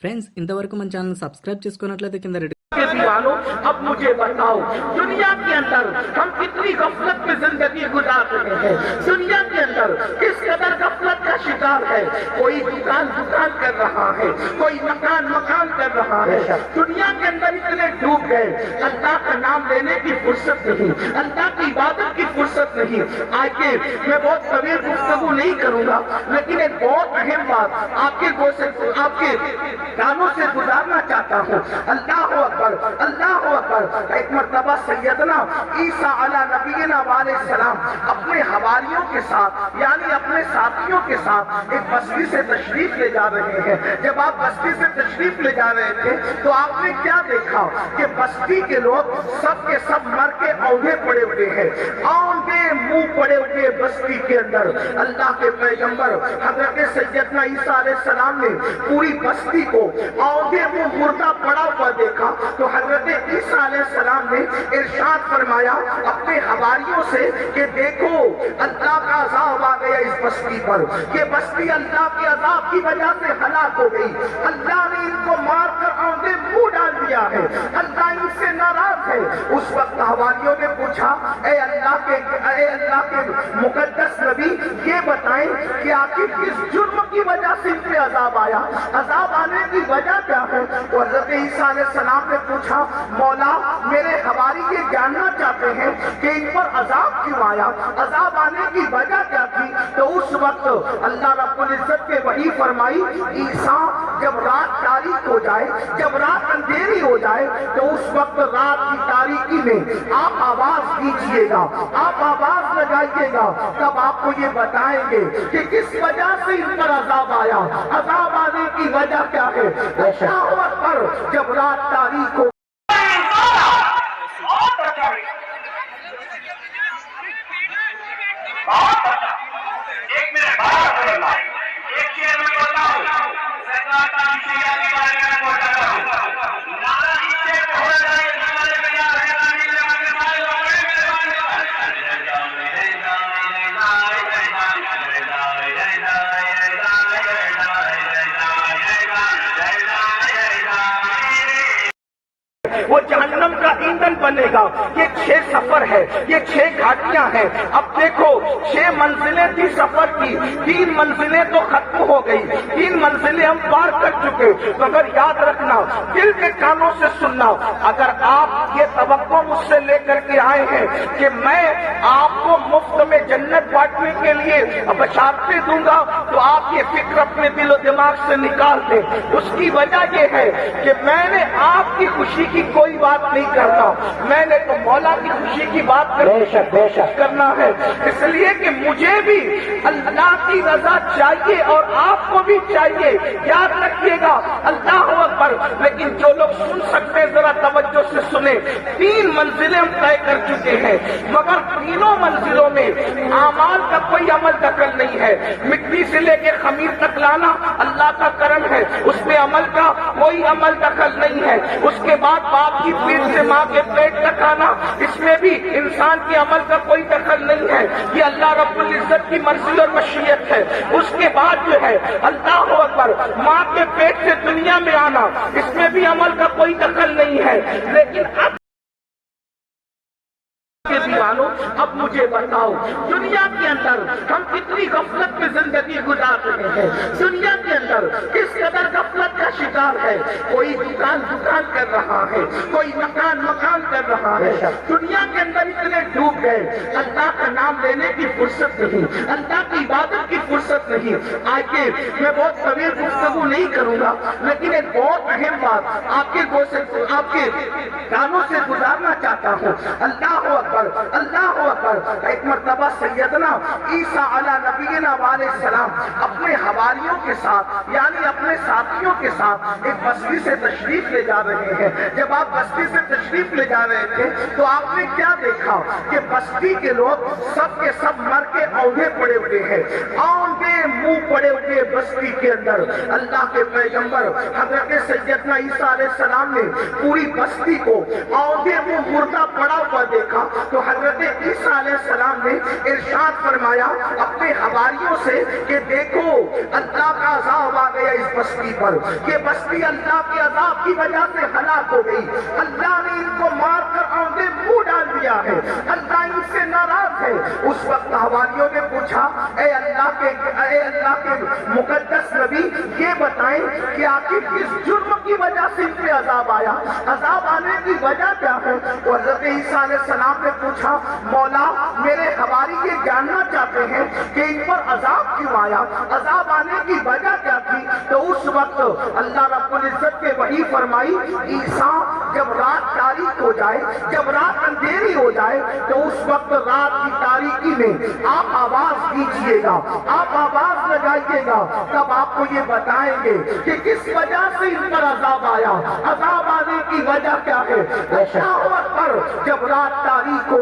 Friends ఇంతవరకు మన channel subscribe చేసుకున్నట్లయితే కింద రెడ్ के दीवानों, अब मुझे बताओ दुनिया के अंदर हम कितनी गफलत में जिंदगी गुजार रहे हैं। दुनिया के अंदर किस कदर गफलत का शिकार है। कोई दुकान कर रहा है, कोई मकान कर रहा है। दुनिया के अंदर इतने डूब गए, अल्लाह का नाम लेने की फुर्सत नहीं, अल्लाह की इबादत की फुर्सत नहीं। आगे मैं बहुत तवील गुफ्तगू नहीं करूंगा, लेकिन एक बहुत अहम बात आपके कानों से गुजारना चाहता हूँ। अल्लाह अकबर, अल्लाह अकबर। एक मर्तबा सैयदना ईसा अला नबीना अलैहिस्सलाम अपने हवारियों के साथ यानी अपने साथियों के साथ एक बस्ती से तशरीफ ले जा रहे हैं। जब आप बस्ती से तशरीफ ले जा रहे थे तो आपने क्या देखा कि बस्ती के लोग सब के सब मर के औंधे पड़े हुए हैं, औंधे मुंह पड़े हुए बस्ती के अंदर। अल्लाह के पैगंबर हजरत सैयदना ईसा अलैहिस्सलाम ने पूरी बस्ती को औंधे मुंह मुर्दा पड़ा हुआ देखा तो हजरत ईसा अलैहिस्सलाम ने इरशाद फरमाया अपने हवारियों से कि देखो अल्लाह का अज़ाब आ गया इस बस्ती पर। ये बस्ती अल्लाह के अज़ाब की वजह से हलाक हो गई। अल्लाह ने इनको मार कर औंधे मुंह डाल दिया है, अल्लाह इनसे नाराज है। उस वक्त हवारियों ने पूछा ए अल्लाह के मुकद्दस नबी ये बताएं कि आखिर किस जुर्म की वजह से इन पे अज़ाब आया, अज़ाब आने की वजह क्या है। तो हजरत ईसा अलैहिस्सलाम ने पूछा मौला मेरे हवारी ये जानना चाहते हैं कि इन पर अज़ाब क्यों आया, अज़ाब आने की वजह क्या थी। तो उस वक्त अल्लाह रब्बुल इज्जत ने वही फरमाई ईसा जब रात तारीक हो जाए, जब रात अंधेरी हो जाए तो उस वक्त रात की तारीकी में आप आवाज दीजिएगा, आप आवाज लगाइएगा, तब आपको ये बताएंगे कि किस वजह से इन पर अज़ाब आया, अज़ाब आने की वजह क्या है। अल्लाहु अकबर। जब रात तारीख हो वो जहन्नम का ईंधन बनेगा। ये 6 सफर है, ये 6 घाटियां हैं। अब देखो 6 मंजिलें थी सफर की, 3 मंजिलें तो खत्म हो गई, 3 मंजिलें हम पार कर चुके। मगर याद रखना, दिल के कानों से सुनना, अगर आप ये तवक्को मुझसे लेकर के आए हैं कि मैं आपको मुफ्त में जन्नत बांटने के लिए बशारतें दूंगा तो आप ये फिक्र अपने दिलो दिमाग से निकाल दें। उसकी वजह ये है कि मैंने आपकी खुशी की कोई बात नहीं करता, मैंने तो मौला की खुशी की बात करना है। इसलिए कि मुझे भी अल्लाह की रजा चाहिए और आपको भी चाहिए। याद रखिएगा अल्लाह अकबर। लेकिन जो लोग सुन सकते हैं जरा तवज्जो से सुने। 3 मंजिलें हम तय कर चुके हैं, मगर तीनों मंजिलों में आमाल का कोई अमल दखल नहीं है। मिट्टी से लेकर खमीर तक लाना अल्लाह का करम है, उसमें अमल का कोई अमल दखल नहीं है। उसके बाद बाप की पीठ से माँ के पेट तक आना, इसमें भी इंसान के अमल का कोई दखल नहीं है। ये अल्लाह रब्बुल इज्जत की मर्जी और मशीयत है। उसके बाद जो है अल्लाह अकबर, माँ के पेट से दुनिया में आना, इसमें भी अमल का कोई दखल नहीं है। लेकिन अब के दीवानों, अब मुझे बताओ दुनिया के अंदर हम कितनी गफलत में जिंदगी गुजार रहे हैं। दुनिया के अंदर किस कदर गफलत का शिकार है। कोई दुकान कर रहा है, कोई मकान कर रहा है। दुनिया के अंदर इतने डूब गए, अल्लाह का नाम लेने की फुर्सत नहीं, अल्लाह की इबादत की फुर्सत नहीं। आगे मैं बहुत तवील गुफ्तगू नहीं करूंगा, लेकिन एक बहुत अहम बात आपके कानों से गुजारना चाहता हूँ। अल्लाह अल्लाह अकबर। एक मर्तबा सैयदना ईसा अला नबीना अलैहिस्सलाम अपने हवारियों के साथ यानी अपने साथियों के साथ एक बस्ती से तशरीफ ले जा रहे हैं। जब आप बस्ती से तशरीफ ले जा रहे थे तो आपने क्या देखा कि बस्ती के लोग सब के सब मर के औंधे पड़े हुए हैं, औंधे मुंह पड़े हुए बस्ती के अंदर। अल्लाह के पैगंबर हजरत सैयदना ईसा अलैहिस्सलाम ने पूरी बस्ती को औंधे मुंह मुर्दा पड़ा हुआ देखा तो हजरत ईसा अलैहिस्सलाम ने इरशाद फरमाया अपने हवारियों से कि देखो अल्लाह का अज़ाब आ गया इस बस्ती पर। ये کشتی اللہ کے عذاب کی وجہ سے ہلاک ہو گئی. اللہ نے ان کو مار کر آنکھیں منہ ڈال دیا ہے. اللہ ان سے ناراض ہے. اس وقت حواریوں نے پوچھا اے اللہ کے مقدس نبی یہ بتائیں کہ آخر کس جرم کی وجہ سے ان پہ عذاب آیا, عذاب آنے کی وجہ کیا ہے؟ اور حضرت عیسیٰ علیہ السلام نے پوچھا مولا میرے حواری یہ جاننا چاہتے ہیں کہ ان پر عذاب کیوں آیا, عذاب آنے کی وجہ کیا تھی؟ تو اس وقت اللہ رب العزت نے وحی فرمائی عیسیٰ جب رات تاریک ہو جائے, جب رات اندھیری ہو جائے تو اس وقت رات کی تاریکی میں آپ آواز دیجئے گا, آپ آواز لگائیے گا, تب آپ کو یہ بتائیں گے کہ کس وجہ سے ان پر عذاب آیا, عذاب آنے کی وجہ کیا ہے. اللہ اکبر. جب رات تاریک ہو